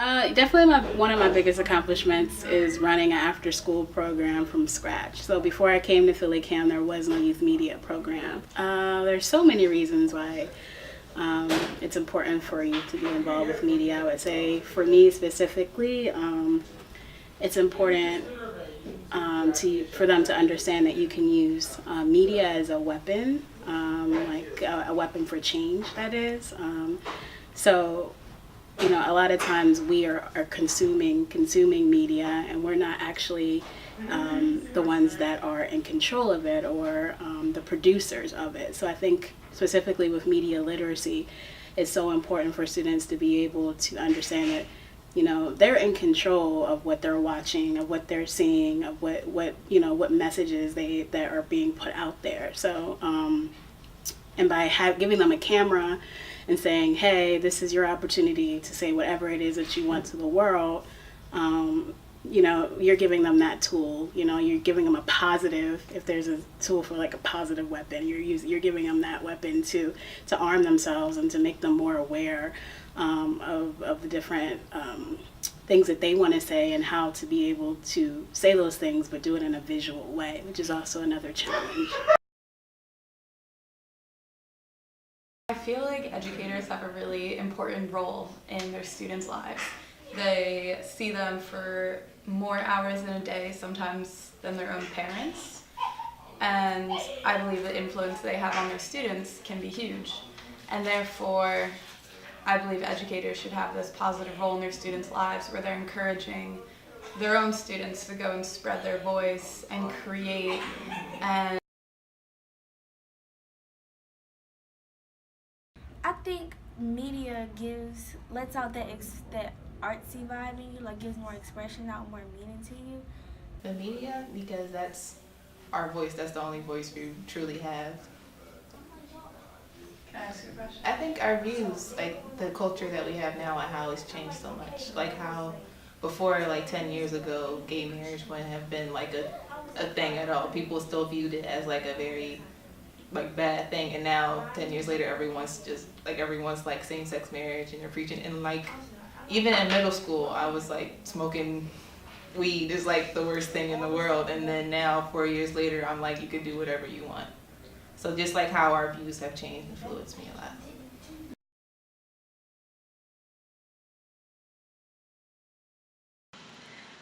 Definitely one of my biggest accomplishments is running an after-school program from scratch. So before I came to Philly Cam, there was no youth media program. There's so many reasons why it's important for you to be involved with media. I would say for me specifically, it's important for them to understand that you can use media as a weapon, like a weapon for change, that is. So a lot of times we are consuming media, and we're not actually the ones that are in control of it, or the producers of it. So I think specifically with media literacy, it's so important for students to be able to understand that they're in control of what they're watching, of what they're seeing, of what messages that are being put out there. So and by giving them a camera and saying, hey, this is your opportunity to say whatever it is that you want to the world, you're giving them that tool. You're giving them a positive, if there's a tool for like a positive weapon, you're giving them that weapon to arm themselves and to make them more aware of the different things that they want to say, and how to be able to say those things but do it in a visual way, which is also another challenge. I feel like educators have a really important role in their students' lives. They see them for more hours in a day sometimes than their own parents, and I believe the influence they have on their students can be huge, and therefore I believe educators should have this positive role in their students' lives where they're encouraging their own students to go and spread their voice and create. And I think media lets out that artsy vibe in you, like gives more expression out, more meaning to you. The media, because that's our voice, that's the only voice we truly have. can I ask you a question? I think our views, like the culture that we have now and how it's changed so much. Like how before, like 10 years ago, gay marriage wouldn't have been like a thing at all. People still viewed it as like a very bad thing, and now 10 years later everyone's like same-sex marriage, and they're preaching. And like even in middle school I was like smoking weed is like the worst thing in the world, and then now 4 years later I'm like, you can do whatever you want. So just like how our views have changed influenced me a lot.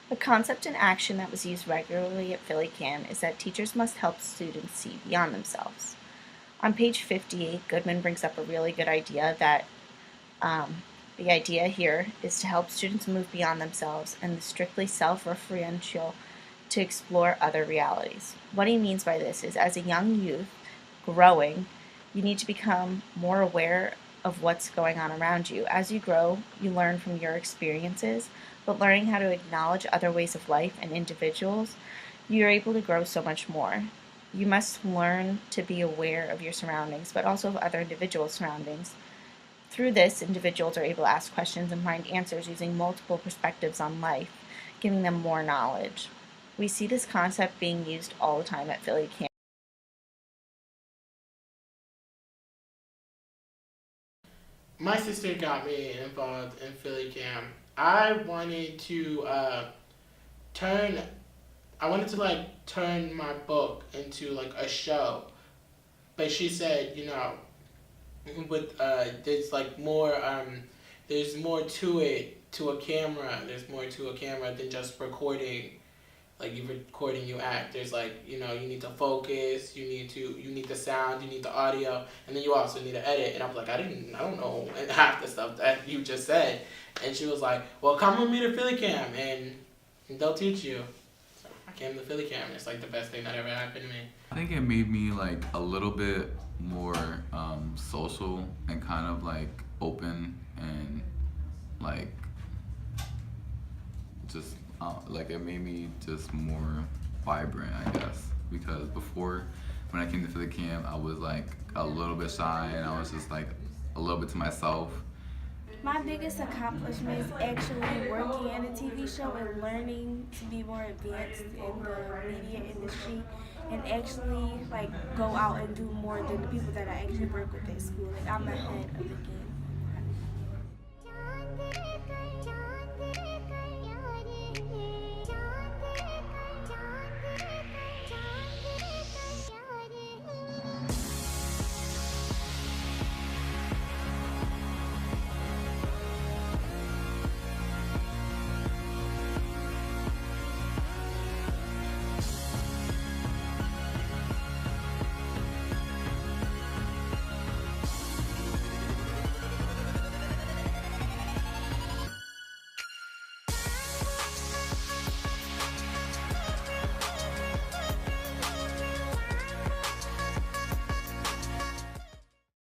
The concept in action that was used regularly at Philly Cam is that teachers must help students see beyond themselves. On page 58, Goodman brings up a really good idea that the idea here is to help students move beyond themselves and the strictly self-referential to explore other realities. What he means by this is, as a young youth growing, you need to become more aware of what's going on around you. As you grow, you learn from your experiences, but learning how to acknowledge other ways of life and individuals, you're able to grow so much more. You must learn to be aware of your surroundings, but also of other individuals' surroundings. Through this, individuals are able to ask questions and find answers using multiple perspectives on life, giving them more knowledge. We see this concept being used all the time at Philly Cam. My sister got me involved in Philly Cam. I wanted to turn my book into like a show, but she said, with there's like more there's more to it, to a camera. There's more to a camera than just recording. Like you recording, you act. There's like you need to focus. You need the sound. You need the audio, and then you also need to edit. And I was like, I don't know half the stuff that you just said. And she was like, well, come with me to Philly Cam, and they'll teach you. So I came to Philly Cam, and it's like the best thing that ever happened to me. I think it made me like a little bit more social and kind of like open and like just like it made me just more vibrant, I guess, because before when I came to Philly Cam I was like a little bit shy and I was just like a little bit to myself. My biggest accomplishment is actually working in a TV show and learning to be more advanced in the media industry, and actually like go out and do more than the people that I actually work with at school. Like I'm ahead of the game.